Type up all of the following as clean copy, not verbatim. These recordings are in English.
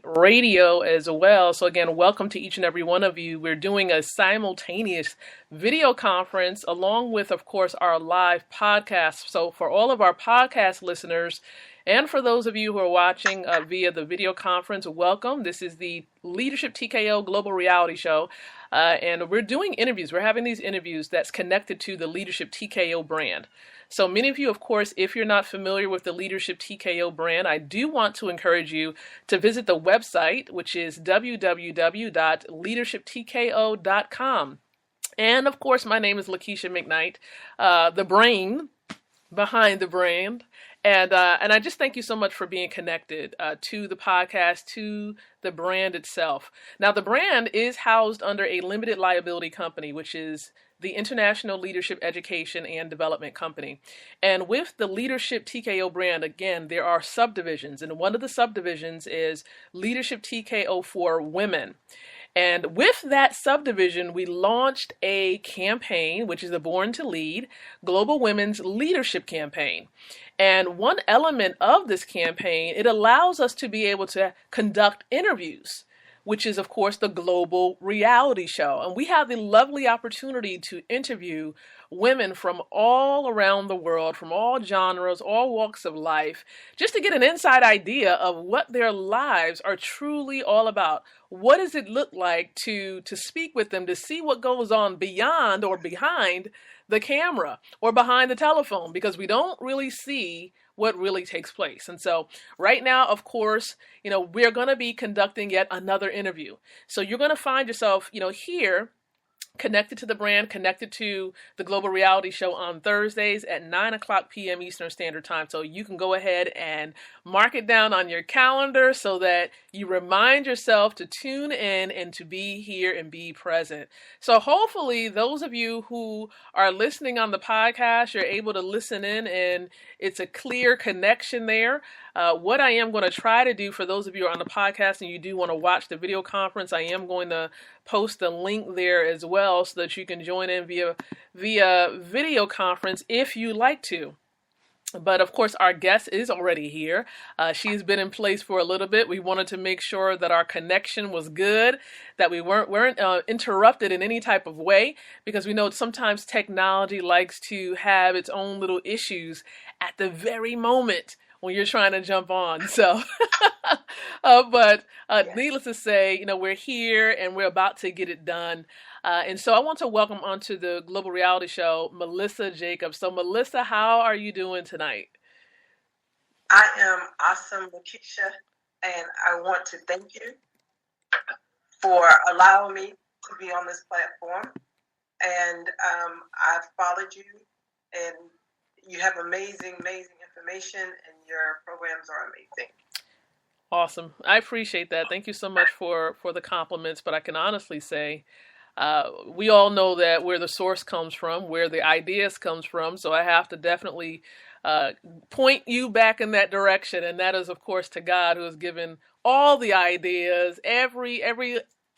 radio as well. So again, welcome to each and every one of you. We're doing a simultaneous video conference along with, of course, our live podcast. So for all of our podcast listeners, and for those of you who are watching via the video conference, welcome. This is the Leadership TKO Global Reality Show. And we're doing interviews. We're having these interviews that's connected to the Leadership TKO brand. So many of you, of course, if you're not familiar with the Leadership TKO brand, I do want to encourage you to visit the website, which is www.leadershiptko.com. And of course, my name is Lakeisha McKnight, the brain behind the brand. And I just thank you so much for being connected to the podcast, to the brand itself. Now, the brand is housed under a limited liability company, which is the International Leadership Education and Development Company. And with the Leadership TKO brand, again, there are subdivisions. And one of the subdivisions is Leadership TKO for Women. And with that subdivision, we launched a campaign, which is the Born to Lead Global Women's Leadership Campaign. And one element of this campaign, it allows us to be able to conduct interviews, which is, of course, the global reality show. And we have the lovely opportunity to interview women from all around the world, from all genres, all walks of life, just to get an inside idea of what their lives are truly all about. What does it look like to speak with them, to see what goes on beyond or behind the camera or behind the telephone, because we don't really see what really takes place. And so right now, of course, we're going to be conducting yet another interview. So you're going to find yourself, here connected to the brand, connected to the Global Reality Show on Thursdays at 9 o'clock p.m. Eastern Standard Time. So you can go ahead and mark it down on your calendar so that you remind yourself to tune in and to be here and be present. So hopefully those of you who are listening on the podcast, you're able to listen in and it's a clear connection there. What I am going to try to do for those of you who are on the podcast and you do want to watch the video conference, I am going to post the link there as well so that you can join in via video conference if you like to. But of course, our guest is already here. She's been in place for a little bit. We wanted to make sure that our connection was good, that we weren't interrupted in any type of way, because we know sometimes technology likes to have its own little issues at the very moment when you're trying to jump on. So, but needless to say, we're here and we're about to get it done. And so I want to welcome onto the Global Reality Show, Melissa Jacobs. So Melissa, how are you doing tonight? I am awesome, Lakeisha, and I want to thank you for allowing me to be on this platform. And I've followed you, and you have amazing information, and your programs are amazing. Awesome. I appreciate that. Thank you so much for the compliments. But I can honestly say, we all know that where the source comes from, where the ideas comes from. So I have to definitely point you back in that direction. And that is, of course, to God, who has given all the ideas, every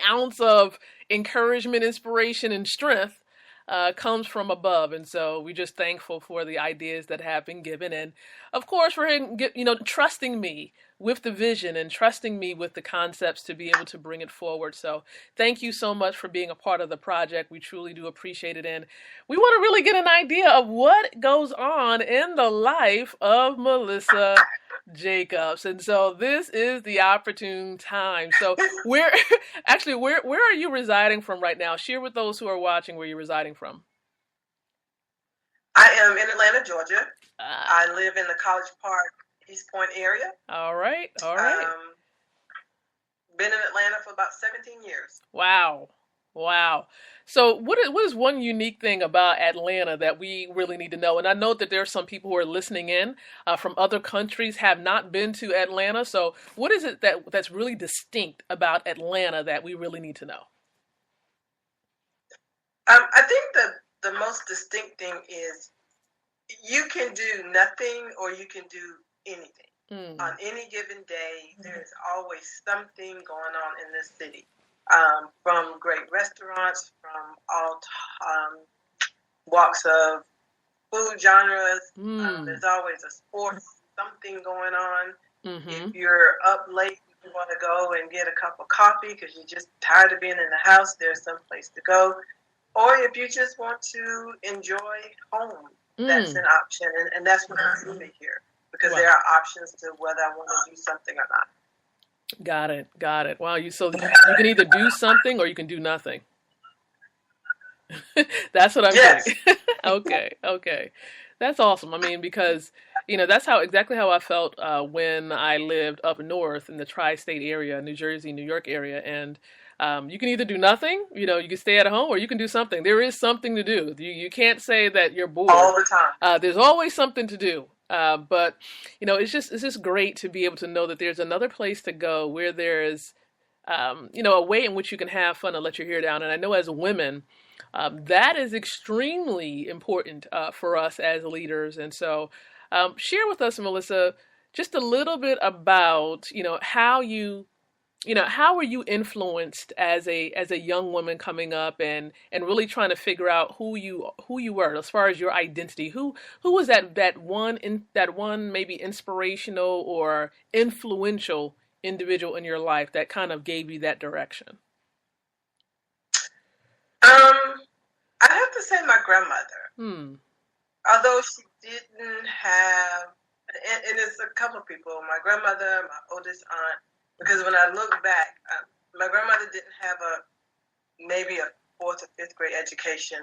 ounce of encouragement, inspiration, and strength comes from above. And so we're just thankful for the ideas that have been given. And of course, for him, trusting me with the vision and trusting me with the concepts to be able to bring it forward. So thank you so much for being a part of the project. We truly do appreciate it. And we want to really get an idea of what goes on in the life of Melissa Jacobs. And so this is the opportune time. So where are you residing from right now? Share with those who are watching where you're residing from. I am in Atlanta, Georgia. I live in the College Park, East Point area. All right. Been in Atlanta for about 17 years. Wow. So what is one unique thing about Atlanta that we really need to know? And I know that there are some people who are listening in from other countries, have not been to Atlanta. So what is it that's really distinct about Atlanta that we really need to know? I think the most distinct thing is you can do nothing or you can do anything. On any given day, there's always something going on in this city. From great restaurants, from all walks of food genres. There's always a sports something going on. If you're up late, you want to go and get a cup of coffee because you're just tired of being in the house, there's some place to go. Or if you just want to enjoy home, that's an option. And that's what I'm doing here, because there are options to whether I want to do something or not. Got it. Wow, you can either do something or you can do nothing. That's what I'm saying. Okay. That's awesome. I mean, because, that's exactly how I felt when I lived up north in the tri-state area, New Jersey, New York area. And you can either do nothing, you can stay at home, or you can do something. There is something to do. You can't say that you're bored. All the time. There's always something to do. But, it's just great to be able to know that there's another place to go where there is, a way in which you can have fun and let your hair down. And I know as women, that is extremely important for us as leaders. And so share with us, Melissa, just a little bit about, how were you influenced as a young woman coming up and really trying to figure out who you were as far as your identity? Who was that one maybe inspirational or influential individual in your life that kind of gave you that direction? I have to say my grandmother. Although she didn't have, and it's a couple of people, my grandmother, my oldest aunt, because when I look back, my grandmother didn't have maybe a 4th or 5th grade education.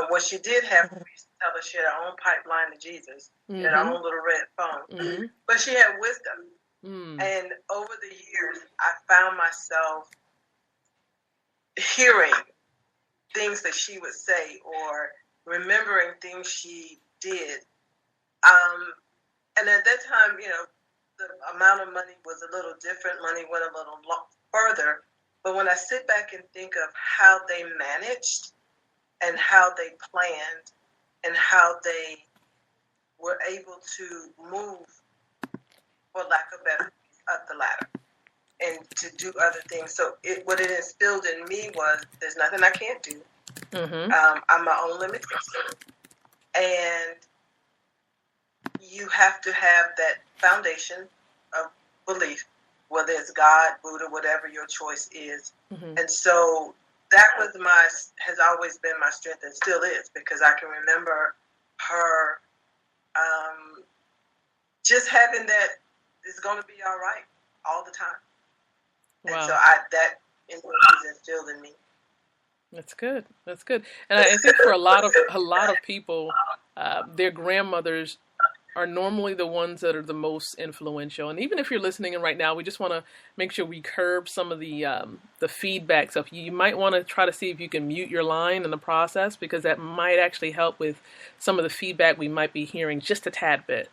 What she did have, we used to tell her she had her own pipeline to Jesus, she had her own little red phone. But she had wisdom. And over the years, I found myself hearing things that she would say or remembering things she did. And at that time, the amount of money was a little different. Money went a little further. But when I sit back and think of how they managed and how they planned and how they were able to move, for lack of better, up the ladder and to do other things. So what it instilled in me was there's nothing I can't do. I'm my own limitation. And you have to have that foundation of belief, whether it's God, Buddha, whatever your choice is. And so that has always been my strength and still is, because I can remember her just having that it's going to be all right all the time. Wow. And so that is instilled in me. That's good. And I think for a lot of people, their grandmothers are normally the ones that are the most influential. And even if you're listening in right now, we just want to make sure we curb some of the feedback stuff. You might want to try to see if you can mute your line in the process, because that might actually help with some of the feedback we might be hearing just a tad bit.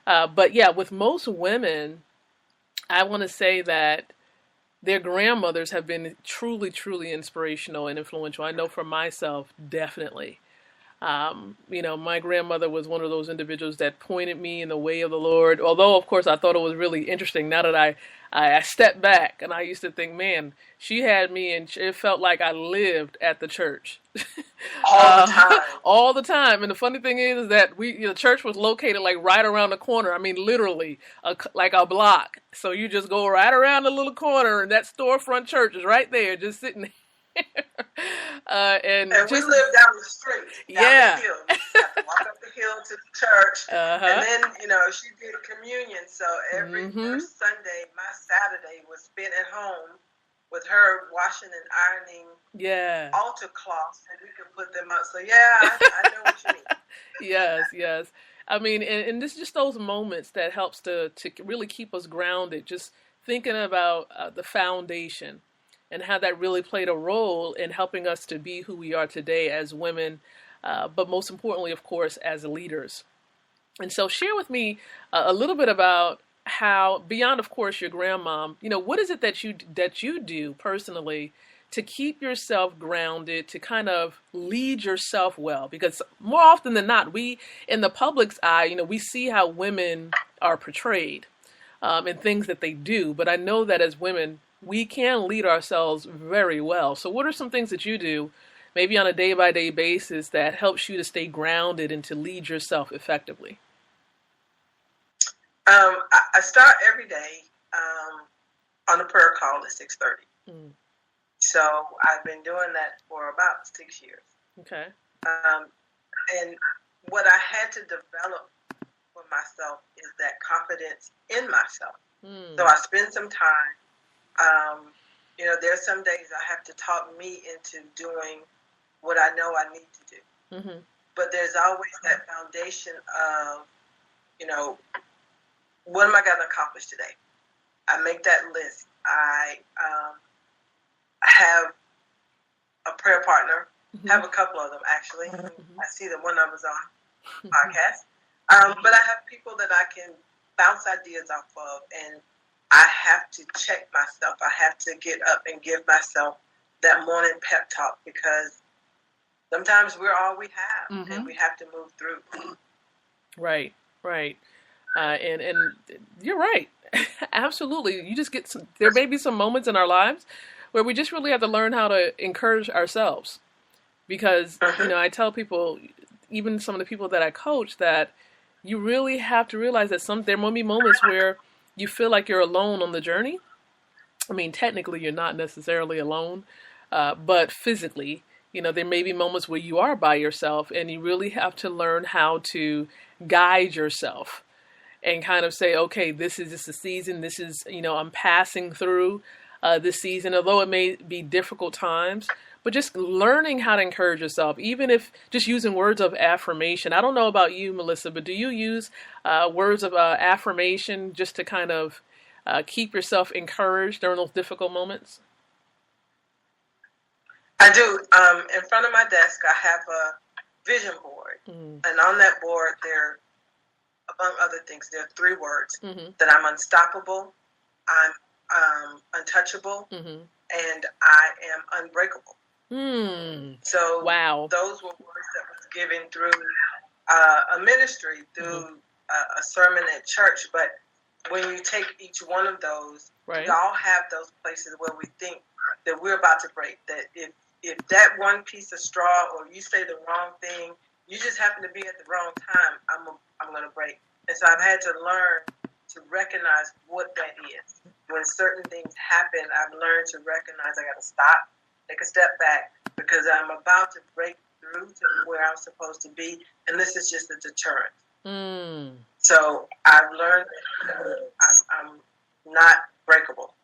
But yeah, with most women, I want to say that their grandmothers have been truly, truly inspirational and influential. I know for myself, definitely. My grandmother was one of those individuals that pointed me in the way of the Lord. Although, of course, I thought it was really interesting. Now that I stepped back, and I used to think, man, she had me, and it felt like I lived at the church. All the time. All the time. And the funny thing is that the church was located like right around the corner. I mean, literally, like a block. So you just go right around the little corner, and that storefront church is right there, just sitting there. And we lived down the street, down the hill. You have to walk up the hill to the church, and then she did communion. So every first Sunday, my Saturday was spent at home with her washing and ironing altar cloths, and we could put them up. So I know what you mean. Yes. I mean, and this is just those moments that helps to really keep us grounded. Just thinking about the foundation. And how that really played a role in helping us to be who we are today as women, but most importantly, of course, as leaders. And so share with me a little bit about how, beyond, of course, your grandmom, what is it that you do personally to keep yourself grounded, to kind of lead yourself well? Because more often than not, in the public's eye, we see how women are portrayed and things that they do. But I know that as women, we can lead ourselves very well. So what are some things that you do, maybe on a day-by-day basis, that helps you to stay grounded and to lead yourself effectively? I start every day on a prayer call at 6:30. Mm. So I've been doing that for about 6 years. Okay. And what I had to develop for myself is that confidence in myself. So I spend some time. There's some days I have to talk me into doing what I know I need to do. Mm-hmm. But there's always that foundation of, what am I going to accomplish today? I make that list. I have a prayer partner. Mm-hmm. Have a couple of them, actually. Mm-hmm. I see that one of them is on podcast. But I have people that I can bounce ideas off of, and I have to check myself. I have to get up and give myself that morning pep talk, because sometimes we're all we have, mm-hmm. and we have to move through. Right. And you're right. Absolutely. You just get there may be some moments in our lives where we just really have to learn how to encourage ourselves. Because, I tell people, even some of the people that I coach, that you really have to realize that there will be moments where you feel like you're alone on the journey. I mean, technically, you're not necessarily alone, but physically, there may be moments where you are by yourself, and you really have to learn how to guide yourself and kind of say, okay, this is just a season. This is, I'm passing through this season, although it may be difficult times. But just learning how to encourage yourself, even if just using words of affirmation. I don't know about you, Melissa, but do you use words of affirmation just to kind of keep yourself encouraged during those difficult moments? I do. In front of my desk, I have a vision board. Mm-hmm. And on that board, among other things, there are 3 words. Mm-hmm. That I'm unstoppable, I'm untouchable, mm-hmm. and I am unbreakable. So wow. Those were words that was given through a ministry, through mm-hmm. A sermon at church. But when you take each one of those, right. we all have those places where we think that we're about to break. That if that one piece of straw, or you say the wrong thing, you just happen to be at the wrong time, I'm going to break. And so I've had to learn to recognize what that is. When certain things happen, I've learned to recognize I got to stop. Take a step back, because I'm about to break through to where I'm supposed to be, and this is just a deterrent. Mm. So I've learned that I'm not breakable,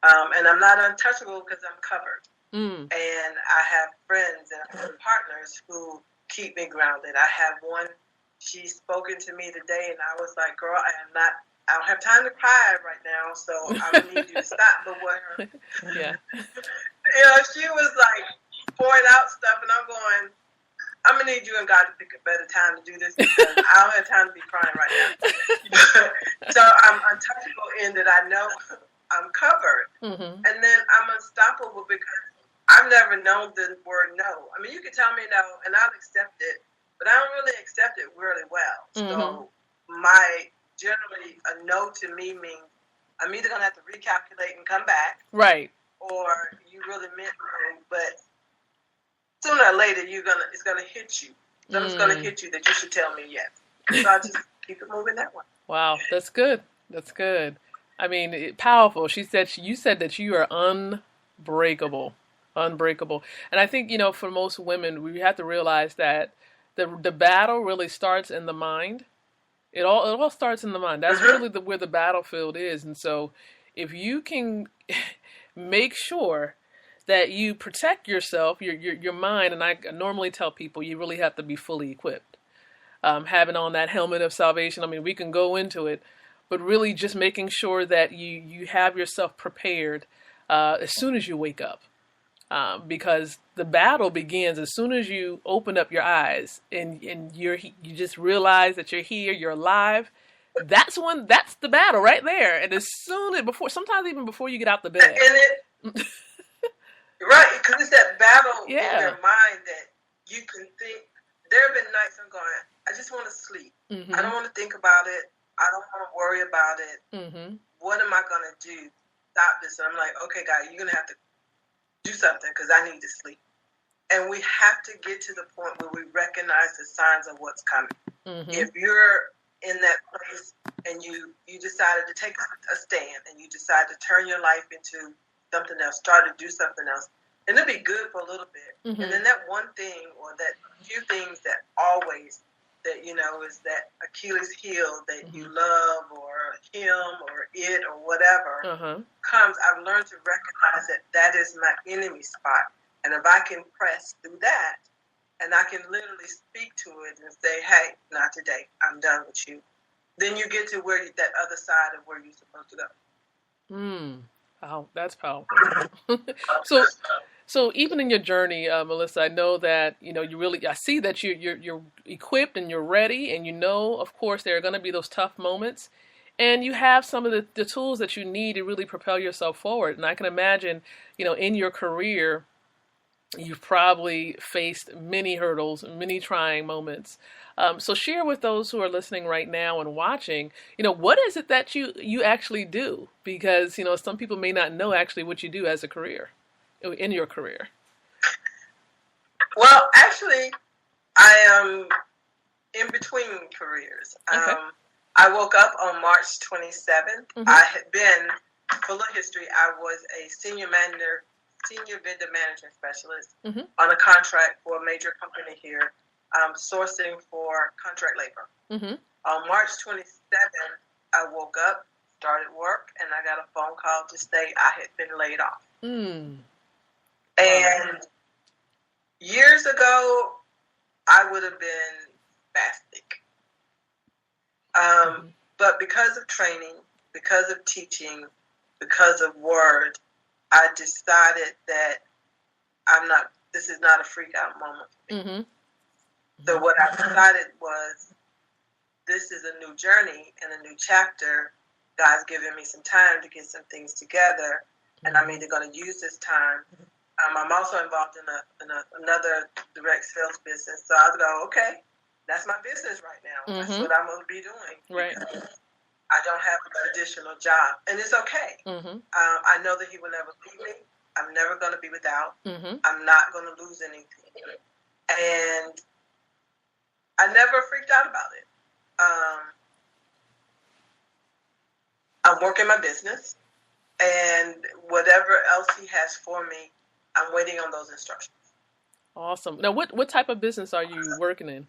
and I'm not untouchable because I'm covered. Mm. And I have friends and I have partners who keep me grounded. I have one, she's spoken to me today, and I was like, girl, I don't have time to cry right now, so I need you to stop. But what her, yeah. She was like pouring out stuff, and I'm going, I'm going to need you and God to pick a better time to do this, because I don't have time to be crying right now. So I'm untouchable in that I know I'm covered. Mm-hmm. And then I'm unstoppable because I've never known the word no. I mean, you can tell me no, and I'll accept it, but I don't really accept it really well. Mm-hmm. So generally, a no to me means I'm either going to have to recalculate and come back. Right. Or you really meant no, but sooner or later it's gonna hit you. Something's gonna hit you that you should tell me yes. So I just keep it moving that way. Wow, that's good. That's good. I mean, powerful. You said that you are unbreakable, and I think for most women, we have to realize that the battle really starts in the mind. It all starts in the mind. That's really where the battlefield is, and so if you can make sure that you protect yourself, your mind, and I normally tell people you really have to be fully equipped. Having on that helmet of salvation, I mean, we can go into it, but really just making sure that you have yourself prepared as soon as you wake up. Because the battle begins as soon as you open up your eyes and you just realize that you're here, you're alive. That's the battle right there. And sometimes even before you get out the bed. Right, because it's that battle in your mind that you can think. There have been nights I'm going, I just want to sleep. Mm-hmm. I don't want to think about it. I don't want to worry about it. Mm-hmm. What am I going to do? Stop this. And I'm like, okay, God, you're going to have to do something because I need to sleep. And we have to get to the point where we recognize the signs of what's coming. Mm-hmm. If you're in that place and you decided to take a stand, and you decided to turn your life into something else, start to do something else, and it'll be good for a little bit. Mm-hmm. And then that one thing, or that few things that always, that, you know, is that Achilles heel that Mm-hmm. you love, or him, or it, or whatever, comes. I've learned to recognize that that is my enemy spot. And if I can press through that, and I can literally speak to it and say, hey, not today, I'm done with you, then you get to where that other side of where you're supposed to go. Wow, that's powerful. So even in your journey, Melissa, I know that, you know, I see that you're equipped and you're ready, and you know, of course, there are going to be those tough moments, and you have some of the tools that you need to really propel yourself forward. And I can imagine, you know, in your career, you've probably faced many hurdles, many trying moments. So share with those who are listening right now and watching, you know, what is it that you actually do? Because, you know, some people may not know actually what you do as a career, in your career. Well, actually, I am in between careers. Okay. I woke up on March 27th. Mm-hmm. I had been, full of history, I was a senior vendor management specialist on a contract for a major company here, sourcing for contract labor. Mm-hmm. On March 27th, I woke up, started work, and I got a phone call to say I had been laid off. And years ago, I would have been spastic. But because of training, because of teaching, because of word, I decided that this is not a freak out moment for me. Mm-hmm. So what I decided was, this is a new journey and a new chapter. God's given me some time to get some things together, and I'm either going to use this time. I'm also involved in another direct sales business, so I go, okay, that's my business right now. That's what I'm going to be doing. Right. I don't have a traditional job, and it's okay. I know that He will never leave me. I'm never going to be without. I'm not going to lose anything. And I never freaked out about it. I'm working my business, and whatever else He has for me, I'm waiting on those instructions. Awesome. Now, what type of business are you working in?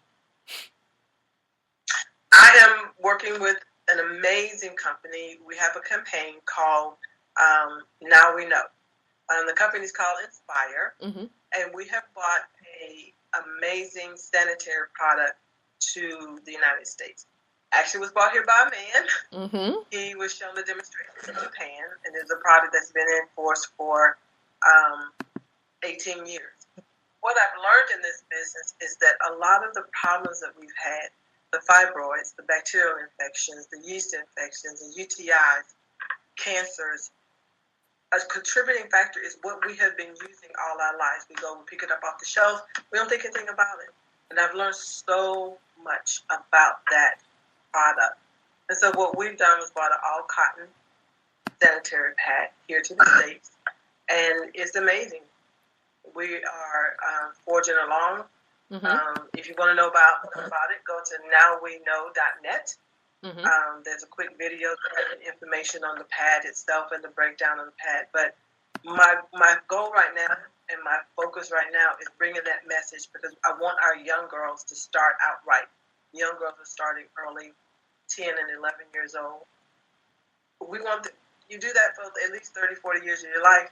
I am working with an amazing company. We have a campaign called Now We Know. The company is called Inspire, and we have bought an amazing sanitary product to the United States. Actually, was brought here by a man. He was shown the demonstration in Japan, and it's a product that's been in force for 18 years. What I've learned in this business is that a lot of the problems that we've had, the fibroids, the bacterial infections, the yeast infections, the UTIs, cancers, a contributing factor is what we have been using all our lives. We go and pick it up off the shelf. We don't think anything about it. And I've learned so much about that product. And so what we've done was bought an all-cotton sanitary pad here to the States. And it's amazing. We are forging along. If you want to know about it, go to nowweknow.net. There's a quick video, information on the pad itself and the breakdown of the pad. But my goal right now and my focus right now is bringing that message, because I want our young girls to start out right. Young girls are starting early, 10 and 11 years old. We want you do that for at least 30, 40 years of your life.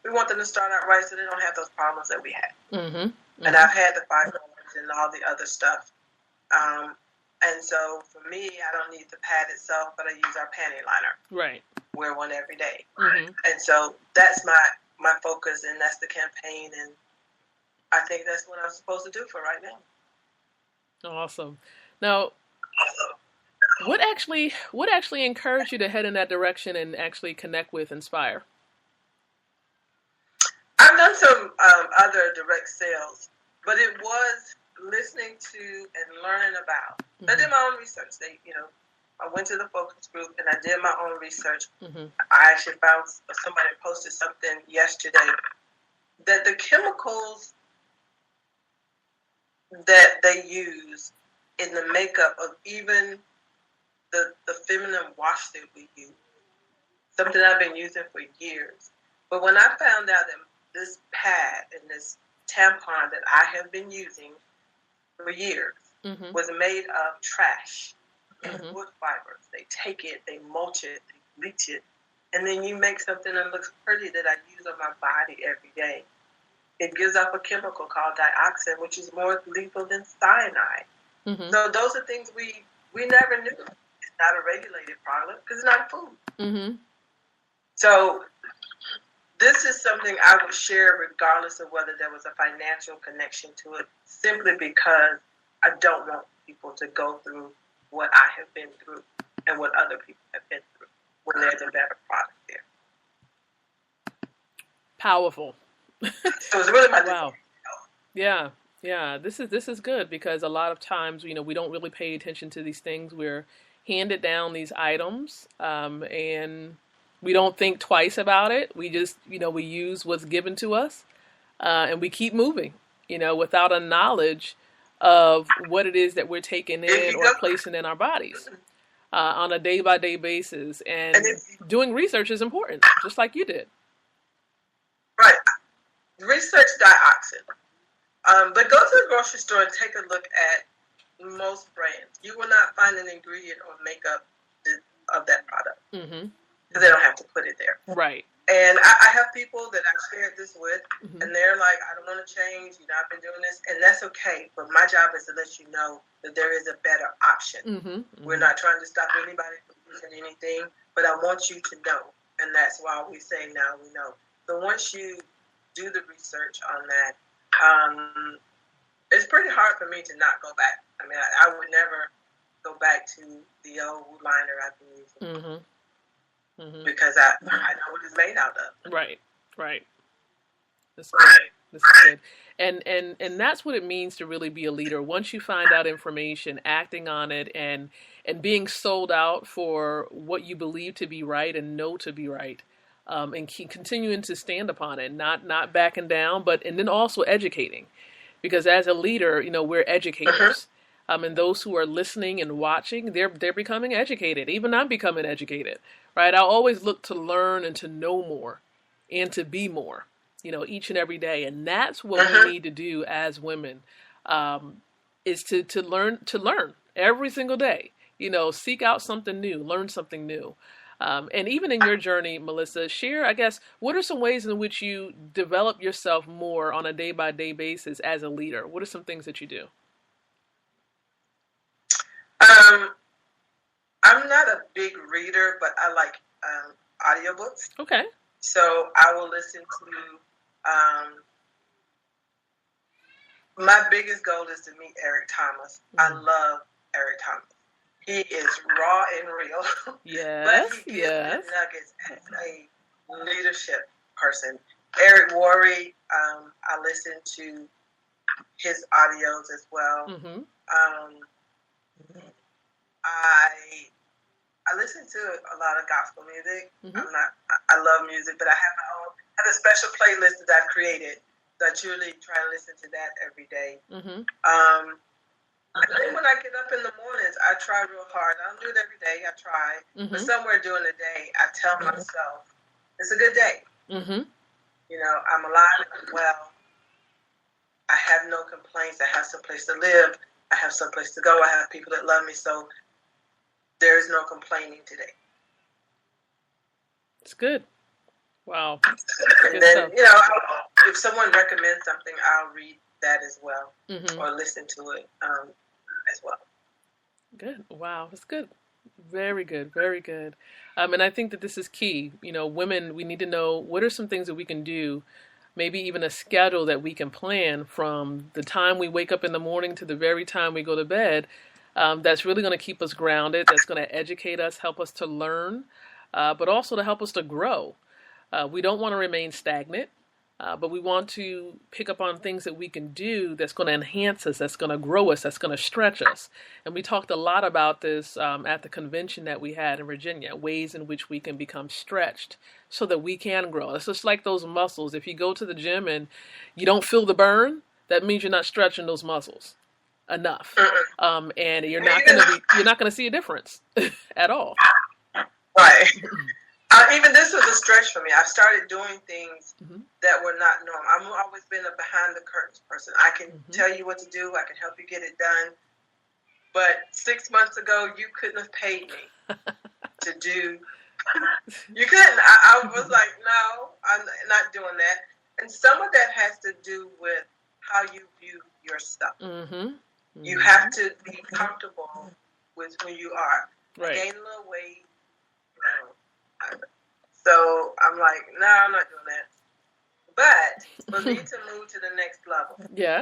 We want them to start out right so they don't have those problems that we had. And I've had the fibroids and all the other stuff. And so for me, I don't need the pad itself, but I use our panty liner. Right. Wear one every day. And so that's my focus, and that's the campaign, and I think that's what I'm supposed to do for right now. Awesome. Now, what actually encouraged you to head in that direction and actually connect with Inspire? I've done some other direct sales, but it was listening to and learning about. I did my own research. I went to the focus group and I did my own research. I actually found somebody posted something yesterday that the chemicals that they use in the makeup of even the feminine wash that we use, something I've been using for years. But when I found out that this pad and this tampon that I have been using for years was made of trash and wood fibers, they take it, they mulch it, they bleach it, and then you make something that looks pretty that I use on my body every day. It gives off a chemical called dioxin, which is more lethal than cyanide. So those are things we never knew. It's not a regulated product because it's not food. So this is something I would share regardless of whether there was a financial connection to it, simply because I don't want people to go through what I have been through and what other people have been through when there's a better product there. Powerful. So it's really my wow. Yeah. Yeah. This is good because a lot of times, we don't really pay attention to these things. We're handed down these items, and we don't think twice about it. We just, we use what's given to us, and we keep moving, without a knowledge of what it is that we're taking in or placing in our bodies on a day-by-day basis. And doing research is important, just like you did. Right. Research dioxin. But go to the grocery store and take a look at most brands. You will not find an ingredient or makeup of that product. Because they don't have to put it there. Right. And I have people that I've shared this with, and they're like, I don't want to change. I've been doing this. And that's okay. But my job is to let you know that there is a better option. We're not trying to stop anybody from using anything, but I want you to know. And that's why we say now we know. So once you do the research on that, it's pretty hard for me to not go back. I mean, I would never go back to the old liner I've been using. Because I know what it's made out of. Right. That's good. That's good. And that's what it means to really be a leader. Once you find out information, acting on it, and being sold out for what you believe to be right and know to be right, and keep continuing to stand upon it, not backing down, and then also educating, because as a leader, we're educators. And those who are listening and watching, they're becoming educated. Even I'm becoming educated, right? I always look to learn and to know more and to be more, each and every day. And that's what we need to do as women, is to learn every single day, seek out something new, learn something new. And even in your journey, Melissa, share, I guess, what are some ways in which you develop yourself more on a day-by-day basis as a leader? What are some things that you do? I'm not a big reader, but I like audiobooks. Okay. So I will listen to, my biggest goal is to meet Eric Thomas. I love Eric Thomas. He is raw and real. Yes, but he gives the nuggets as a leadership person. Eric Worre, I listen to his audios as well. I listen to a lot of gospel music. I love music, but I have a special playlist that I've created. So I truly try to listen to that every day. And then when I get up in the mornings, I try real hard. I don't do it every day. I try. But somewhere during the day, I tell myself, it's a good day. I'm alive and well. I have no complaints. I have some place to live. I have some place to go. I have people that love me. So there is no complaining today. It's good. Wow. And then, if someone recommends something, I'll read that as well, or listen to it as well. Good. Wow. That's good. Very good. Very good. And I think that this is key. Women, we need to know what are some things that we can do, maybe even a schedule that we can plan from the time we wake up in the morning to the very time we go to bed. That's really going to keep us grounded. That's going to educate us, help us to learn, but also to help us to grow. We don't want to remain stagnant, but we want to pick up on things that we can do that's going to enhance us, that's going to grow us, that's going to stretch us. And we talked a lot about this at the convention that we had in Virginia, ways in which we can become stretched so that we can grow. It's just like those muscles. If you go to the gym and you don't feel the burn, that means you're not stretching those muscles. enough. Mm-mm. And you're not gonna see a difference at all. Right. Even this was a stretch for me. I started doing things that were not normal. I've always been a behind the curtains person. I can tell you what to do. I can help you get it done. But 6 months ago, you couldn't have paid me to do. You couldn't. I was like, no, I'm not doing that. And some of that has to do with how you view yourself. You have to be comfortable with who you are. Right. I gained a little weight. So I'm like, no, I'm not doing that. But for me to move to the next level,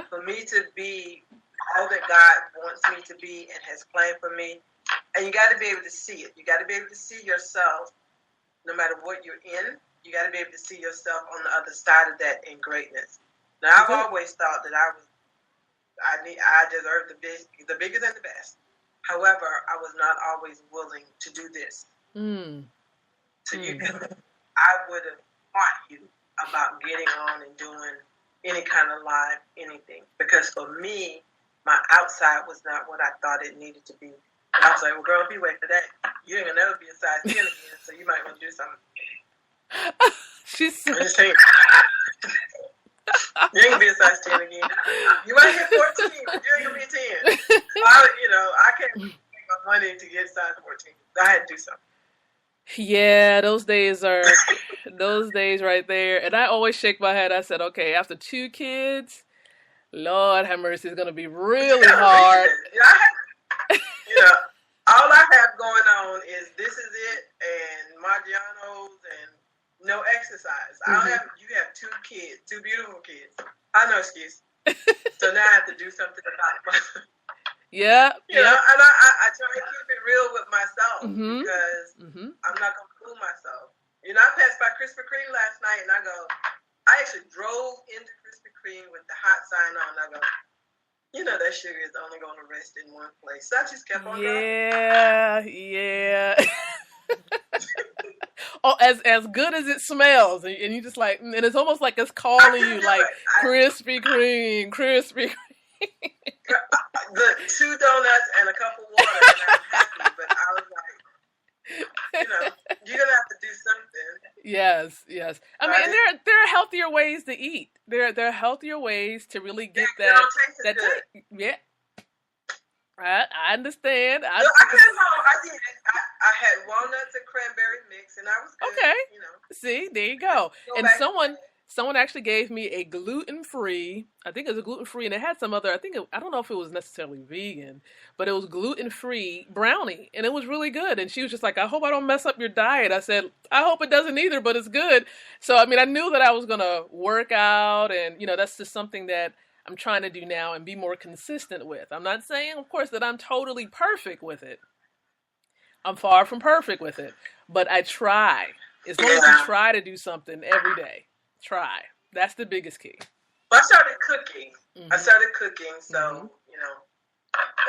for me to be all that God wants me to be and has planned for me, and you got to be able to see it. You got to be able to see yourself, no matter what you're in. You got to be able to see yourself on the other side of that in greatness. Now, I've always thought that I deserve the biggest and the best. However, I was not always willing to do this. So I would have taught you about getting on and doing any kind of live anything. Because for me, my outside was not what I thought it needed to be. And I was like, well, girl, if you wait for that, you ain't going to never be a size 10 again, so you might want to do something. She's I'm just saying. You ain't going to be a size 10 again. You might hit 14, but you ain't going to be a 10. I can't make my money to get size 14. I had to do something. Yeah, those days right there. And I always shake my head. I said, okay, after 2 kids, Lord have mercy, it's going to be really hard. All I have going on is this is it and Maggiano's and no exercise. You have 2 kids, 2 beautiful kids. I know excuse. So now I have to do something about it. Yeah. And I try to keep it real with myself because I'm not going to fool myself. I passed by Krispy Kreme last night and I actually drove into Krispy Kreme with the hot sign on. I go, that sugar is only going to rest in one place. So I just kept on driving. Yeah. Oh, as good as it smells, and you just like, and it's almost like it's calling you, like Krispy Kreme, Krispy Kreme. The 2 donuts and a cup of water, and I'm happy. But I was like, you're gonna have to do something. Yes. I mean, and there are healthier ways to eat. There are healthier ways to really get that. Yeah. I understand. I came home. I had walnuts and cranberry mix, and I was good. Okay. See, there you go. And someone actually gave me a gluten-free. I think it was a gluten-free, and it had some other. I don't know if it was necessarily vegan, but it was gluten-free brownie, and it was really good. And she was just like, "I hope I don't mess up your diet." I said, "I hope it doesn't either, but it's good." So I mean, I knew that I was gonna work out, and that's just something that I'm trying to do now and be more consistent with. I'm not saying, of course, that I'm totally perfect with it. I'm far from perfect with it, but I try. As long as you try to do something every day, try. That's the biggest key. Well, I started cooking. So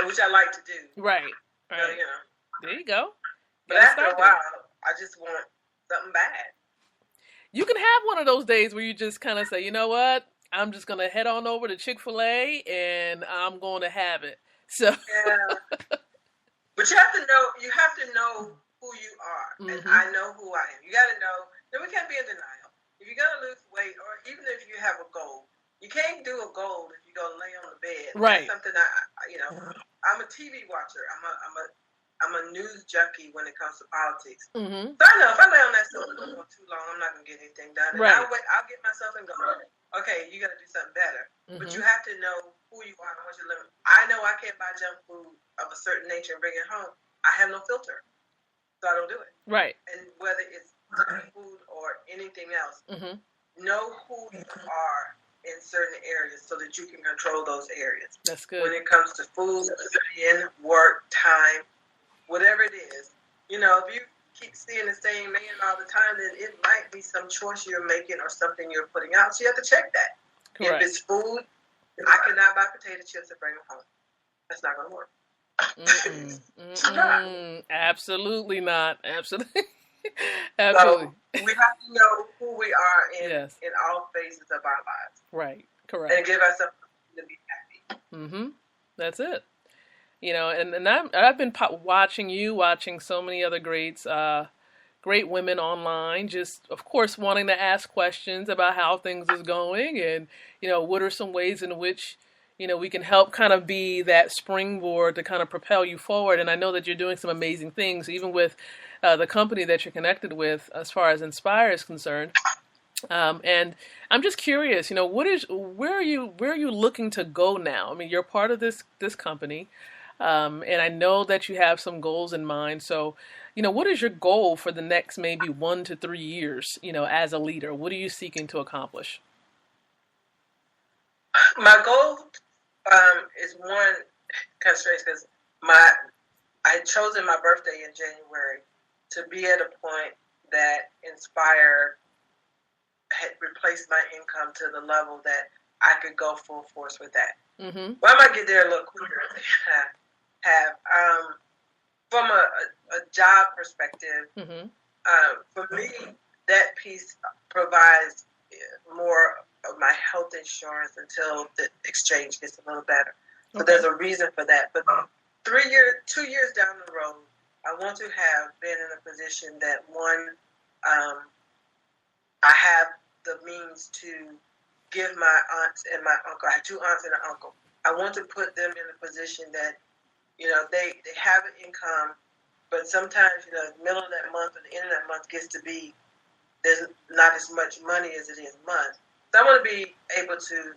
which I like to do. Right. So, there you go. But after a while, I just want something bad. You can have one of those days where you just kind of say, you know what? I'm just going to head on over to Chick-fil-A and I'm going to have it. So. Yeah. But you have to know who you are. And I know who I am. You got to know. Then we can't be in denial. If you're going to lose weight, or even if you have a goal, you can't do a goal if you're going to lay on the bed. Right. That's something I'm a TV watcher. I'm a news junkie when it comes to politics. So I know if I lay on that sofa for too long, I'm not going to get anything done. And I'll get myself and go, okay, you got to do something better. But you have to know who you are and what your limit. I know I can't buy junk food of a certain nature and bring it home. I have no filter, so I don't do it. Right. And whether it's food or anything else, know who you are in certain areas so that you can control those areas. That's good. When it comes to food, in work, time, whatever it is, if you keep seeing the same man all the time, then it might be some choice you're making or something you're putting out. So you have to check that. Correct. If it's food, I cannot buy potato chips and bring them home. That's not going to work. Absolutely not. Absolutely. So we have to know who we are in all phases of our lives. Right. Correct. And give ourselves to be happy. That's it. And I've been watching you, watching so many other great women online, just of course wanting to ask questions about how things is going, and what are some ways in which we can help kind of be that springboard to kind of propel you forward. And I know that you're doing some amazing things, even with the company that you're connected with, as far as Inspire is concerned. And I'm just curious, where are you looking to go now? I mean, you're part of this company, and I know that you have some goals in mind. So, what is your goal for the next maybe 1 to 3 years? As a leader, what are you seeking to accomplish? My goal is one kind of strange because I had chosen my birthday in January to be at a point that Inspire had replaced my income to the level that I could go full force with that. Mm-hmm. Well, I might get there a little quicker than I have. From a job perspective, Mm-hmm. for me, that piece provides more of my health insurance until the exchange gets a little better. So there's a reason for that. But 2 years down the road, I want to have been in a position that, one, I have the means to give my aunts and my uncle. I have 2 aunts and an uncle. I want to put them in a position that, they have an income, but sometimes, the middle of that month or the end of that month gets to be, there's not as much money as it is month. So I want to be able to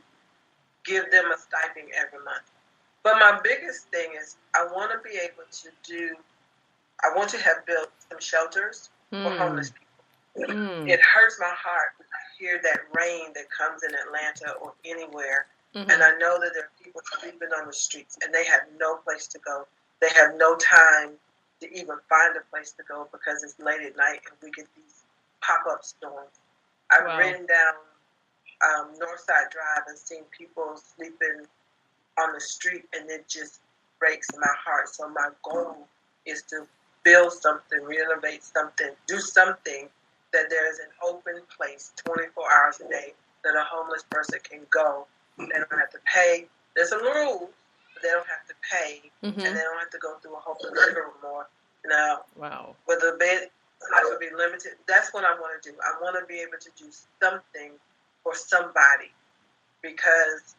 give them a stipend every month. But my biggest thing is I want to be able I want to have built some shelters for homeless people. It hurts my heart when I hear that rain that comes in Atlanta or anywhere, and I know that there are people sleeping on the streets, and they have no place to go. They have no time to even find a place to go because it's late at night and we get these pop-up storms. I've ridden down Northside Drive and seen people sleeping on the street, and it just breaks my heart. So my goal is to build something, renovate something, do something that there is an open place 24 hours a day that a homeless person can go. They don't have to pay. There's some rules, but they don't have to pay, and they don't have to go through a whole living room more. Now, with the bed size will be limited. That's what I want to do. I want to be able to do something for somebody because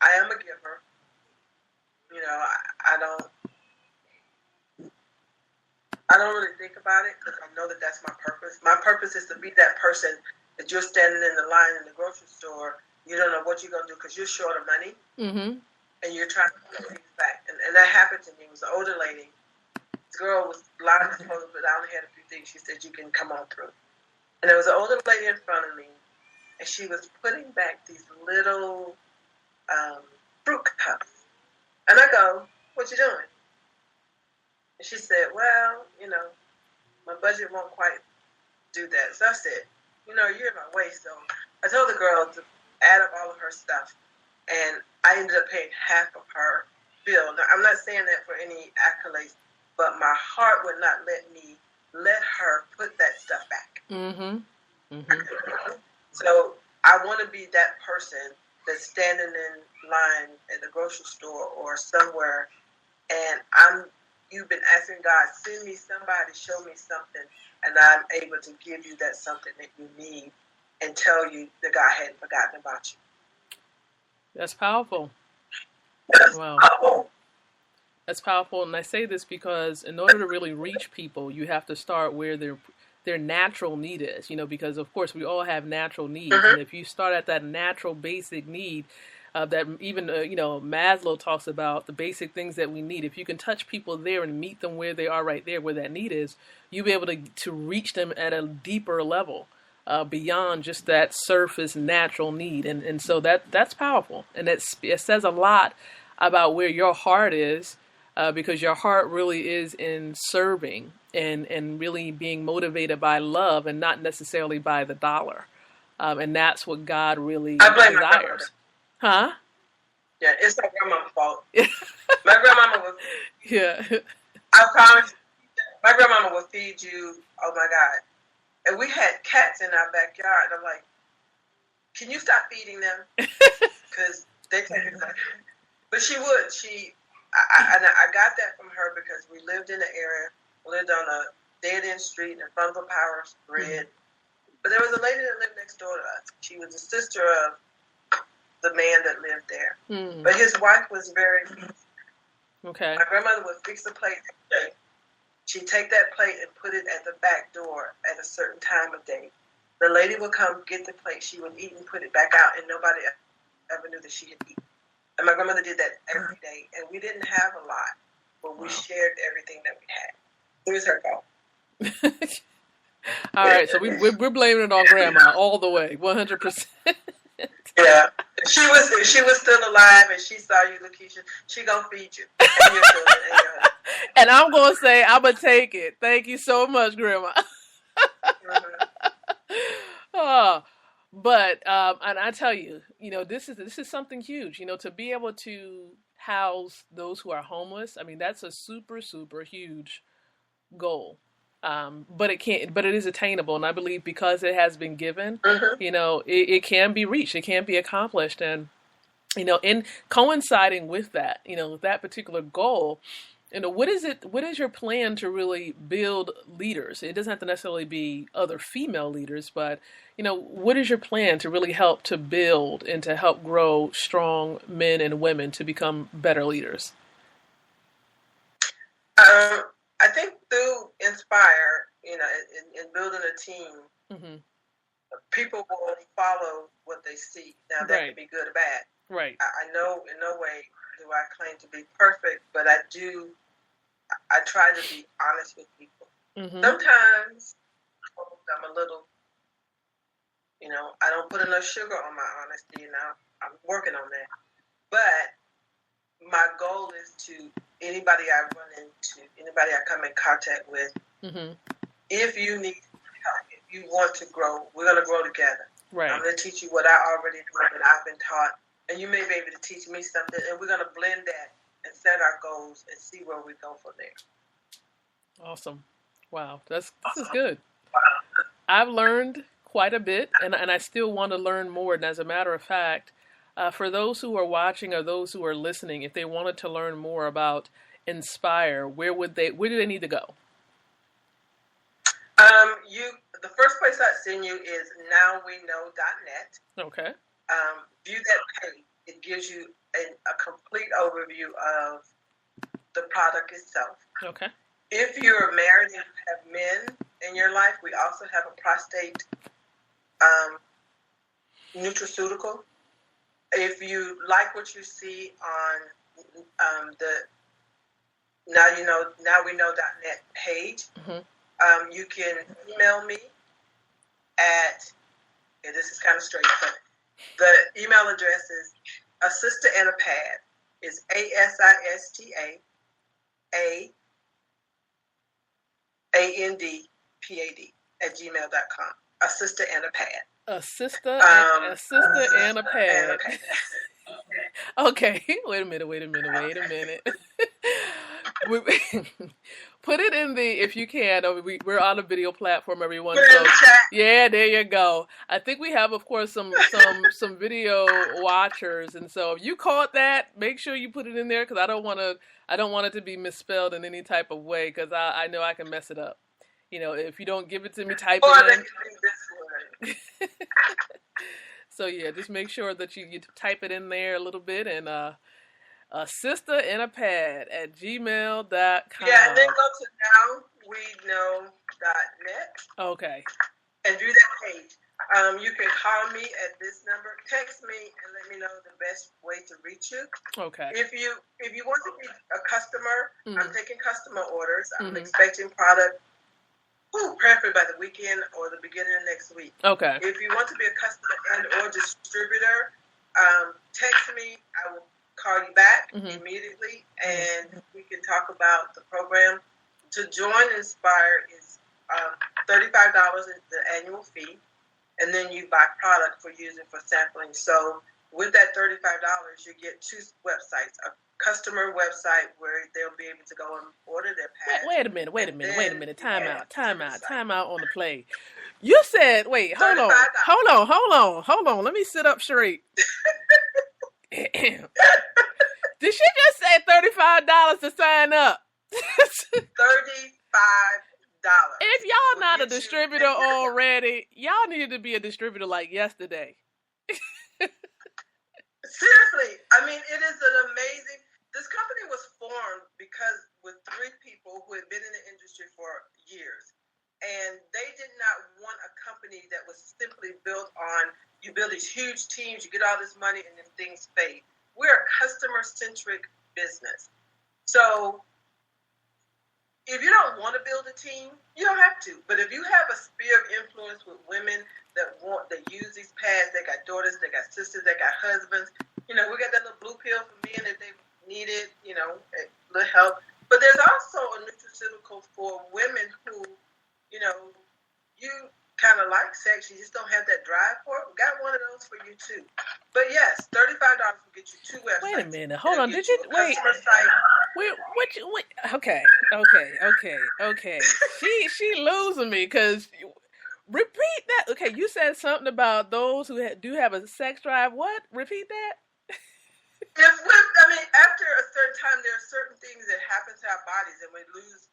I am a giver. I don't really think about it because I know that that's my purpose. My purpose is to be that person that you're standing in the line in the grocery store. You don't know what you're going to do because you're short of money, and you're trying to get things back. And that happened to me. It was an older lady. This girl was blind as well, but I only had a few things. She said, "You can come on through." And there was an older lady in front of me, and she was putting back these little fruit cups. And I go, "What you doing?" And she said, "Well, my budget won't quite do that." So I said, "You're in my way." So I told the girl to add up all of her stuff, and I ended up paying half of her bill. Now, I'm not saying that for any accolades, but my heart would not let her put that stuff back. So I want to be that person that's standing in line at the grocery store or somewhere, and you've been asking God, send me somebody, show me something, and I'm able to give you that something that you need and tell you that God hadn't forgotten about you. That's powerful. Wow. That's powerful. And I say this because in order to really reach people, you have to start where their natural need is, because of course we all have natural needs. And if you start at that natural basic need, that even, Maslow talks about the basic things that we need. If you can touch people there and meet them where they are right there, where that need is, you'll be able to reach them at a deeper level, beyond just that surface natural need. And so that's powerful. And it says a lot about where your heart is, because your heart really is in serving and really being motivated by love and not necessarily by the dollar. And that's what God really desires. Huh? Yeah, it's my grandma's fault. My grandmama was. Yeah. I promise. My grandmama will feed you. Oh my God! And we had cats in our backyard. I'm like, can you stop feeding them? Because they take it. But she would. I got that from her because we lived in the area. We lived on a dead-end street in front of a power grid. But there was a lady that lived next door to us. She was the sister of the man that lived there. But his wife was very busy. Okay. My grandmother would fix a plate every day. She'd take that plate and put it at the back door at a certain time of day. The lady would come get the plate. She would eat and put it back out, and nobody ever knew that she had eaten. And my grandmother did that every day. And we didn't have a lot, but we shared everything that we had. It was her fault. All right, so we're blaming it on Grandma all the way, 100%. Yeah, if she was still alive and she saw you, Lakeisha, she gonna feed you and your children and your husband. And I'm gonna say I'm gonna take it. Thank you so much, Grandma. Oh, but and I tell you, this is something huge. To be able to house those who are homeless. I mean, that's a super super huge goal. But it is attainable, and I believe because it has been given, it can be reached, it can be accomplished, and in coinciding with that, that particular goal, what is your plan to really build leaders? It doesn't have to necessarily be other female leaders, but what is your plan to really help to build and to help grow strong men and women to become better leaders? I think through Inspire, in building a team, people will follow what they see. Now, that can be good or bad. Right. I know in no way do I claim to be perfect, but I try to be honest with people. Sometimes I'm a little, I don't put enough sugar on my honesty, I'm working on that. But my goal is to anybody I run into, anybody I come in contact with, if you need help, if you want to grow, we're going to grow together. Right. I'm going to teach you what I already know that I've been taught, and you may be able to teach me something, and we're going to blend that and set our goals and see where we go from there. Awesome. Wow. This is good. I've learned quite a bit, and I still want to learn more. And as a matter of fact, for those who are watching or those who are listening, if they wanted to learn more about Inspire, where do they need to go? The first place I'd send you is nowweknow.net. Okay. View that page. It gives you a complete overview of the product itself. Okay. If you're married and have men in your life, we also have a prostate nutraceutical. If you like what you see on the nowweknow.net page, you can email me at, this is kind of straight, but the email address is Assista and a Pad. It's ASISTA ANDPAD @gmail.com. Assista and a Pad. Assista and a Pad. Okay, wait a minute. Put it in if you can. We're on a video platform, everyone. So yeah, there you go. I think we have, of course, some video watchers, and so if you caught that, make sure you put it in there because I don't want it to be misspelled in any type of way because I know I can mess it up. If you don't give it to me, type it in. So yeah, just make sure that you type it in there a little bit and Assista and a Pad @gmail.com. Yeah, and then go to nowweknow.net. Okay. And do that page. You can call me at this number, text me, and let me know the best way to reach you. Okay. If you want to be a customer, I'm taking customer orders. I'm expecting product, preferably by the weekend or the beginning of next week. Okay. If you want to be a customer and or distributor, text me. I will call you back immediately, and we can talk about the program. To join Inspire is $35 is the annual fee, and then you buy product for using for sampling. So with that $35, you get two websites: a customer website where they'll be able to go and order their pads. Wait a minute. Time out on the play. You said, wait, hold on. Let me sit up straight. Did she just say $35 to sign up? $35. If y'all not a distributor already, y'all need to be a distributor like yesterday. Seriously, I mean, it is an amazing. This company was formed because with 3 people who had been in the industry for years, and they did not want a company that was simply built on you build these huge teams, you get all this money, and then things fade. We're a customer-centric business, so if you don't want to build a team, you don't have to. But if you have a sphere of influence with women that use these pads, they got daughters, they got sisters, they got husbands. We got that little blue pill for men if they need it, a little help. But there's also a nutraceutical for women who, you kind of like sex, you just don't have that drive for it. We got one of those for you too. But yes, $35 will get you 2 websites. Wait a minute, hold on. Did you wait? Wait. Okay. She losing me because repeat that. Okay, you said something about those who do have a sex drive. What? Repeat that. After a certain time, there are certain things that happen to our bodies, and we lose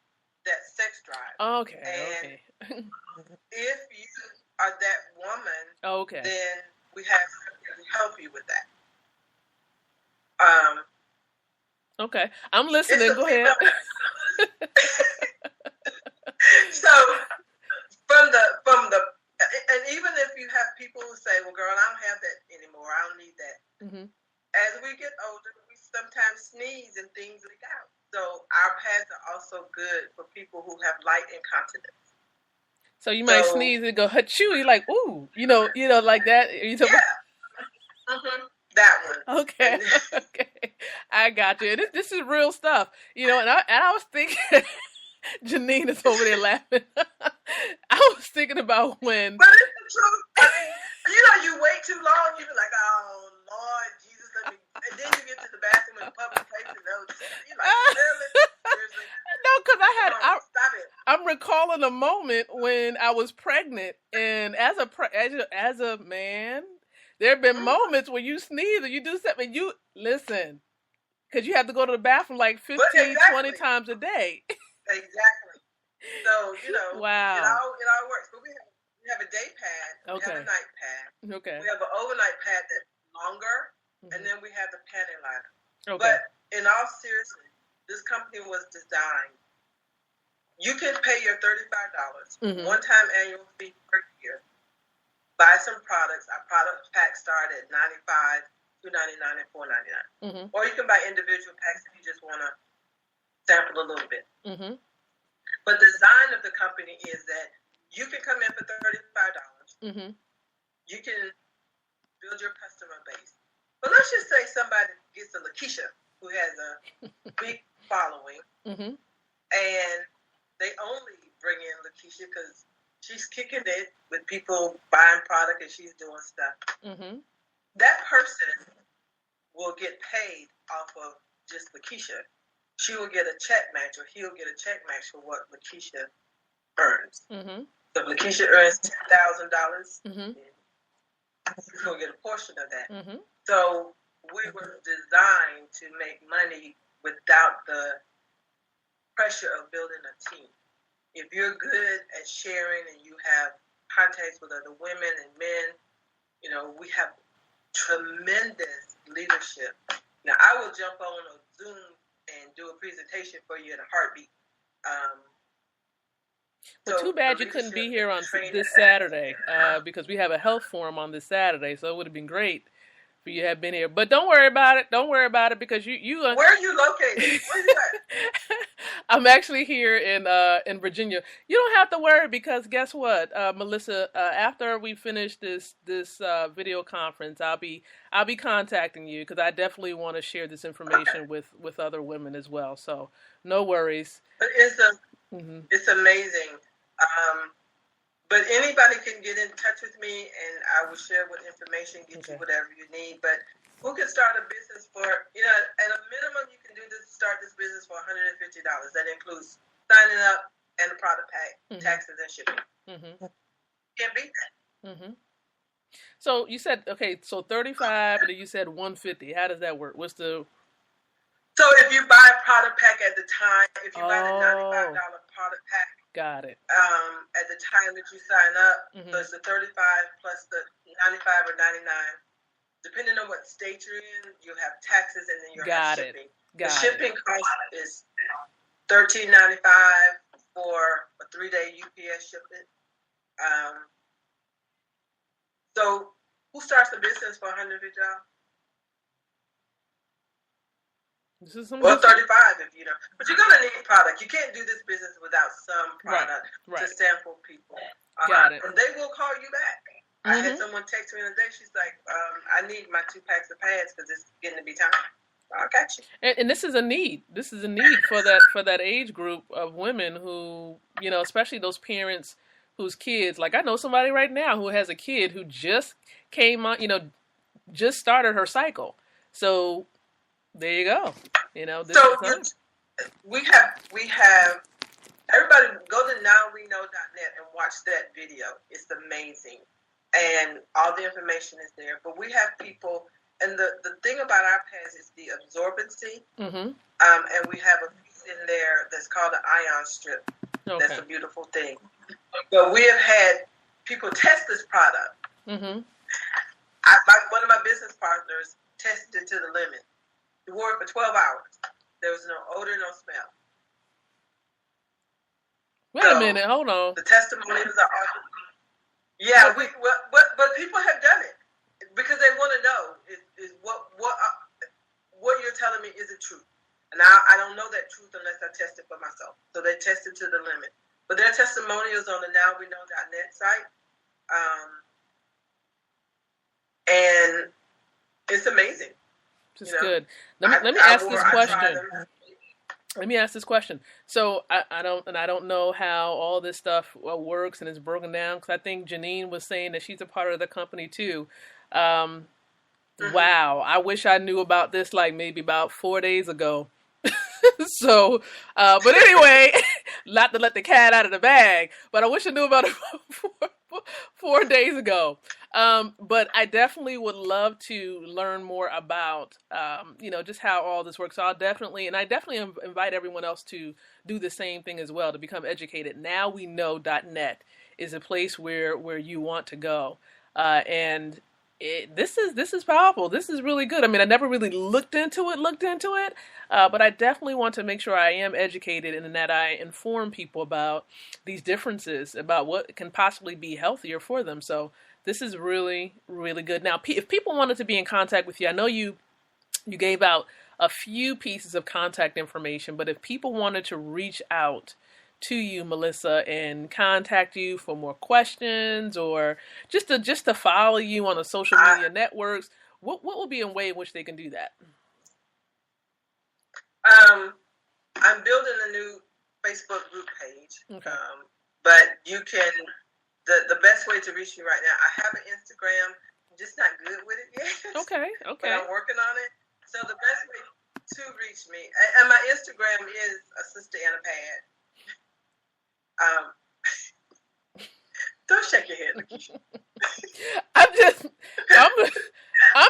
that sex drive. Okay. If you are that woman, then we have to help you with that. Okay, I'm listening. Go ahead. So from the and even if you have people who say, "Well, girl, I don't have that anymore. I don't need that." Mm-hmm. As we get older, we sometimes sneeze and things leak out. So our pads are also good for people who have light incontinence. So you might sneeze and go "Hachoo." You're like, "Ooh," like that. Mm-hmm. That one. Okay. I got you. This is real stuff. And I was thinking, Janine is over there laughing. I was thinking about when. But it's the truth. You wait too long, you be like, "Oh Lord Jesus," and then you get to the bathroom in public place and you're like, seriously? No, because I'm recalling a moment when I was pregnant, and as a man, there have been moments where you sneeze or you do something. You listen, because you have to go to the bathroom like 15, 20 times a day. Exactly. So wow. It all works. But we have a day pad. We have a night pad. Okay. We have an overnight pad that's longer, and then we have the panty liner. Okay. But in all seriousness, this company was designed. You can pay your $35 one-time annual fee per year. Buy some products. Our product pack start at $95, $2.99, and $4.99. Or you can buy individual packs if you just want to sample a little bit. But the design of the company is that you can come in for $35. You can build your customer base. But let's just say somebody gets a Lakeisha who has a big following, and they only bring in Lakeisha because she's kicking it with people buying product and she's doing stuff. That person will get paid off of just Lakeisha. She will get a check match, or he'll get a check match for what Lakeisha earns. So if Lakeisha earns $10,000, he'll get a portion of that. So we were designed to make money without the pressure of building a team. If you're good at sharing and you have contacts with other women and men, we have tremendous leadership. Now, I will jump on a Zoom and do a presentation for you in a heartbeat. Well, too bad you couldn't be here on this Saturday because we have a health forum on this Saturday, so it would have been great for you to have been here. But don't worry about it. Don't worry about it because you. Where are you located? Where you at? I'm actually here in Virginia. You don't have to worry because guess what, Melissa? After we finish this video conference, I'll be contacting you because I definitely want to share this information with other women as well. So no worries. But it's amazing. But anybody can get in touch with me, and I will share what information, get you whatever you need. But who can start a business for, at a minimum, you can start this business for $150. That includes signing up and the product pack, taxes and shipping. Can't beat that. So you said, so 35, and then you said 150. How does that work? What's the... So if you buy a product pack at the time, if you buy the $95 Oh, product pack got it. at the time that you sign up, Mm-hmm. so it's the 35 plus the 95 or 99. Depending on what state you're in, you'll have taxes and then you'll have shipping. The shipping cost is $13.95 for a 3-day UPS shipment. So who starts a business for $150? Well, 35 if you know. But you're gonna need product. You can't do this business without some product to sample people. Got it. And they will call you back. I had someone text me the other day. She's like, I need my 2 packs of pads because it's getting to be time. I got you. And this is a need. This is a need for that age group of women who, you know, especially those parents whose kids, like I know somebody right now who has a kid who just came on, you know, just started her cycle. So there you go. You know, this is we have everybody go to nowweknow.net and watch that video. It's amazing. And all the information is there. But we have people, and the thing about our pads is the absorbency. Mm-hmm. And we have a piece in there that's called an ion strip. Okay. That's a beautiful thing. But we have had people test this product. Mm-hmm. One of my business partners tested it to the limit. He wore it for 12 hours. There was no odor, no smell. Wait a minute, hold on. The testimonials are awesome. Yeah, but people have done it because they want to know is what you're telling me, is it true? And I don't know that truth unless I test it for myself. So they tested to the limit. But there are testimonials on the nowweknow.net site. And it's amazing. This is good. Let me ask this question. Let me ask this question. So I don't know how all this stuff works and is broken down, because I think Janine was saying that she's a part of the company too. Wow, I wish I knew about this like maybe about 4 days ago. So, but anyway, not to let the cat out of the bag, but I wish I knew about it 4 days ago. But I definitely would love to learn more about, you know, just how all this works. So I definitely invite everyone else to do the same thing as well, to become educated. Nowweknow.net is a place where you want to go. And this is powerful. This is really good. I mean, I never really looked into it, but I definitely want to make sure I am educated and that I inform people about these differences, about what can possibly be healthier for them. So this is really, really good. Now, if people wanted to be in contact with you, I know you gave out a few pieces of contact information, but if people wanted to reach out to you, Melissa, and contact you for more questions or just to follow you on the social media networks, what would be a way in which they can do that? I'm building a new Facebook group page. Okay. But you can, the best way to reach me right now, I have an Instagram. I'm just not good with it yet. Okay. But I'm working on it. So the best way to reach me, and my Instagram is a sister in a pad. Don't shake your head, Lakeisha. I'm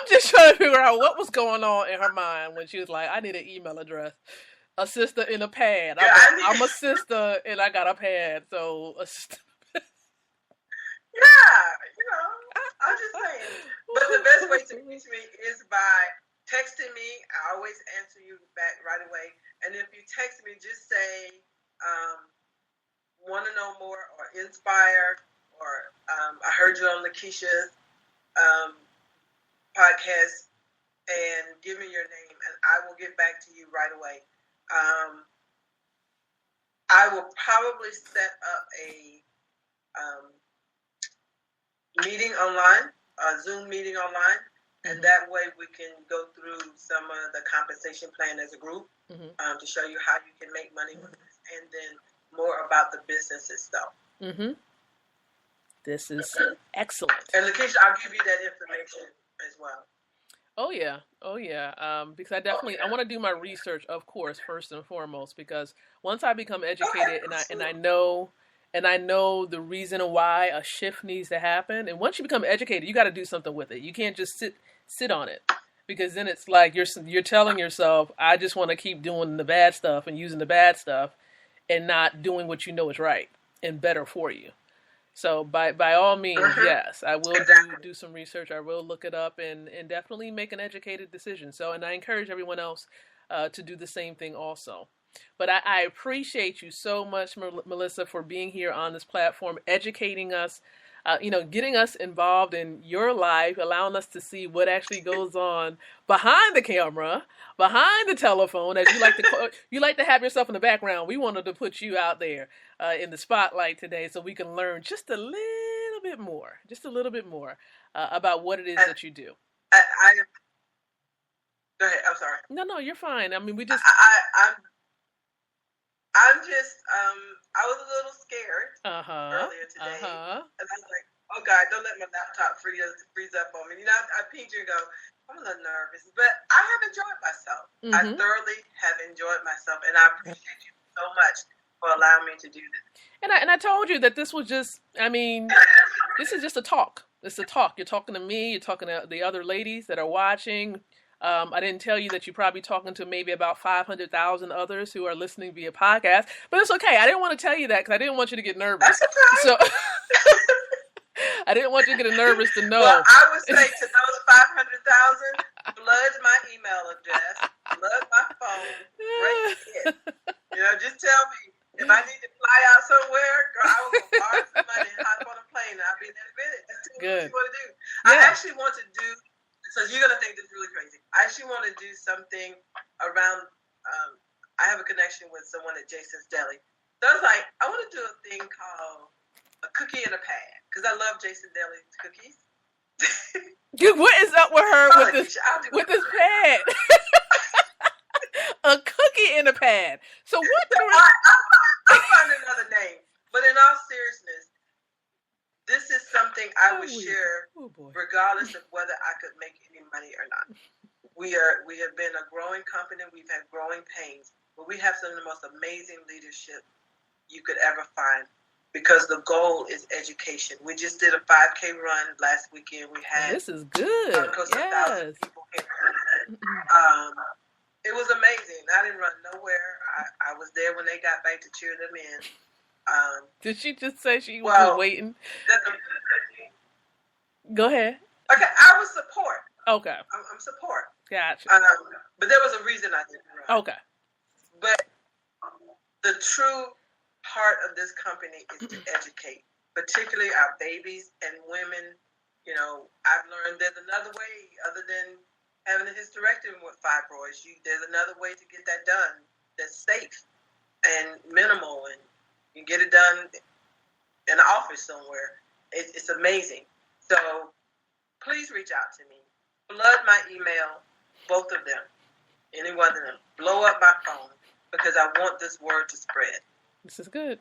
just trying to figure out what was going on in her mind when she was like, I need an email address. A sister in a pad. I'm a sister and I got a pad, so a sister. Yeah, you know, I'm just saying. But the best way to reach me is by texting me. I always answer you back right away. And if you text me, just say, want to know more or inspire, or I heard you on Lakeisha's podcast, and give me your name and I will get back to you right away. I will probably set up a meeting online, a Zoom meeting online, and that way we can go through some of the compensation plan as a group, to show you how you can make money with this, and then more about the business itself. Mm-hmm. This is excellent. And Lakeisha, I'll give you that information as well. Oh yeah. Because I want to do my research, of course, first and foremost, because once I become educated and I know the reason why a shift needs to happen, and once you become educated, you got to do something with it. You can't just sit on it. Because then it's like you're telling yourself, I just want to keep doing the bad stuff and using the bad stuff and not doing what you know is right and better for you. So by all means, yes, I will do some research. I will look it up and definitely make an educated decision. So, and I encourage everyone else to do the same thing also. But I appreciate you so much, Melissa, for being here on this platform, educating us, getting us involved in your life, allowing us to see what actually goes on behind the camera, behind the telephone, as you like to have yourself in the background. We wanted to put you out there in the spotlight today so we can learn just a little bit more, about what it is that you do. Go ahead. I'm sorry. No, you're fine. I mean, we just. I'm just, I was a little scared earlier today. And I was like, oh God, don't let my laptop freeze up on me. I pinged you and go, I'm a little nervous. But I have enjoyed myself. I thoroughly have enjoyed myself. And I appreciate you so much for allowing me to do this. And I told you that this was just, this is just a talk. It's a talk. You're talking to me. You're talking to the other ladies that are watching. I didn't tell you that you're probably talking to maybe about 500,000 others who are listening via podcast, but it's okay. I didn't want to tell you that because I didn't want you to get nervous. That's okay. So I didn't want you to get nervous to know. Well, I would say to those 500,000, flood my email address, flood my phone, break it. Just tell me if I need to fly out somewhere, girl, I will borrow some money and hop on a plane and I'll be there in a minute. Just tell me what you want to do. Yeah. I actually want to do. So you're going to think this is really crazy. I actually want to do something around, I have a connection with someone at Jason's Deli. So I was like, I want to do a thing called a cookie in a pad. Because I love Jason Deli's cookies. Dude, what is up with her with this pad? A cookie in a pad. So what? I'll find another name. But in all seriousness, this is something I would share regardless of whether I could make any money or not. We have been a growing company. We've had growing pains, but we have some of the most amazing leadership you could ever find because the goal is education. We just did a 5K run last weekend. We had this is good. Close to 1,000 people here. It was amazing. I didn't run nowhere. I was there when they got back to cheer them in. Did she just say she was waiting? Go ahead. Okay, I was support. Okay. I'm support. Gotcha. But there was a reason I didn't run. Okay. But the true heart of this company is to educate, particularly our babies and women. I've learned there's another way other than having a hysterectomy with fibroids. There's another way to get that done that's safe and minimal, and you get it done in an office somewhere. It's amazing. So please reach out to me. Flood my email, both of them. Any one of them. Blow up my phone because I want this word to spread. This is good.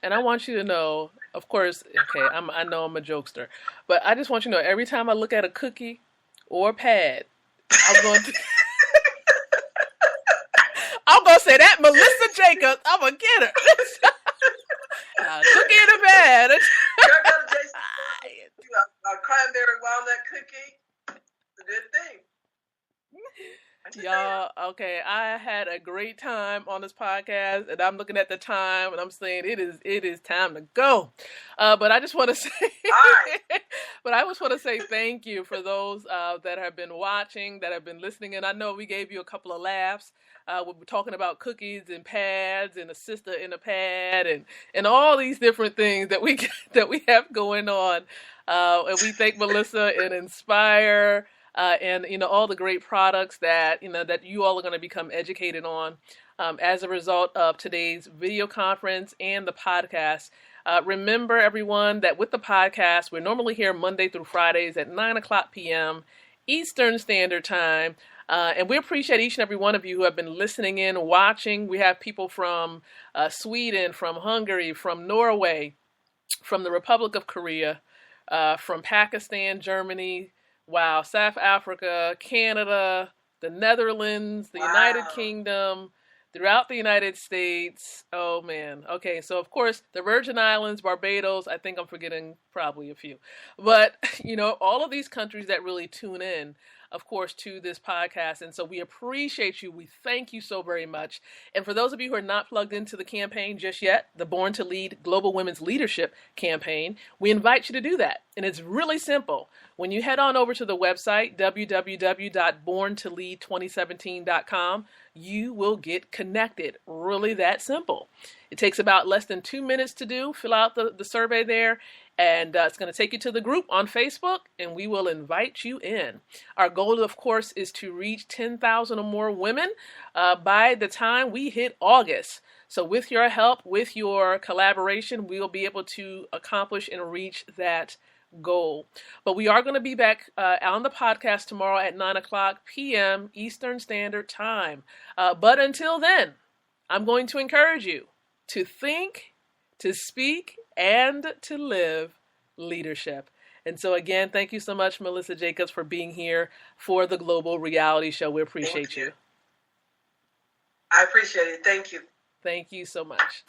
And I want you to know, of course, okay, I know I'm a jokester, but I just want you to know every time I look at a cookie or a pad, I'm going to say that Melissa Jacobs, I'm going to get her. Cookie in a pad. A cranberry walnut cookie. It's a good thing. Y'all, okay, I had a great time on this podcast, and I'm looking at the time, and I'm saying it is time to go. But I just want to say, thank you for those that have been watching, that have been listening, and I know we gave you a couple of laughs. We were talking about cookies and pads and a sister in a pad and all these different things that we have going on. And we thank Melissa and Inspire. And all the great products that you all are going to become educated on as a result of today's video conference and the podcast. Remember, everyone, that with the podcast, we're normally here Monday through Fridays at 9:00 p.m. Eastern Standard Time. And we appreciate each and every one of you who have been listening in, watching. We have people from Sweden, from Hungary, from Norway, from the Republic of Korea, from Pakistan, Germany, South Africa, Canada, the Netherlands, the United Kingdom, throughout the United States. Oh man. Okay, so of course the Virgin Islands, Barbados, I think I'm forgetting probably a few. But, all of these countries that really tune in, of course, to this podcast. And so we appreciate you. We thank you so very much. And for those of you who are not plugged into the campaign just yet, the Born to Lead Global Women's Leadership campaign, we invite you to do that. And it's really simple. When you head on over to the website, www.borntolead2017.com, you will get connected. Really that simple. It takes about less than 2 minutes to do. Fill out the survey there, and it's going to take you to the group on Facebook, and we will invite you in. Our goal, of course, is to reach 10,000 or more women by the time we hit August. So with your help, with your collaboration, we'll be able to accomplish and reach that goal. But we are going to be back on the podcast tomorrow at 9:00 p.m. Eastern Standard Time. But until then, I'm going to encourage you to think, to speak, and to live leadership. And so again, thank you so much, Melissa Jacobs, for being here for the Global Reality Show. We appreciate you. I appreciate it. Thank you. Thank you so much.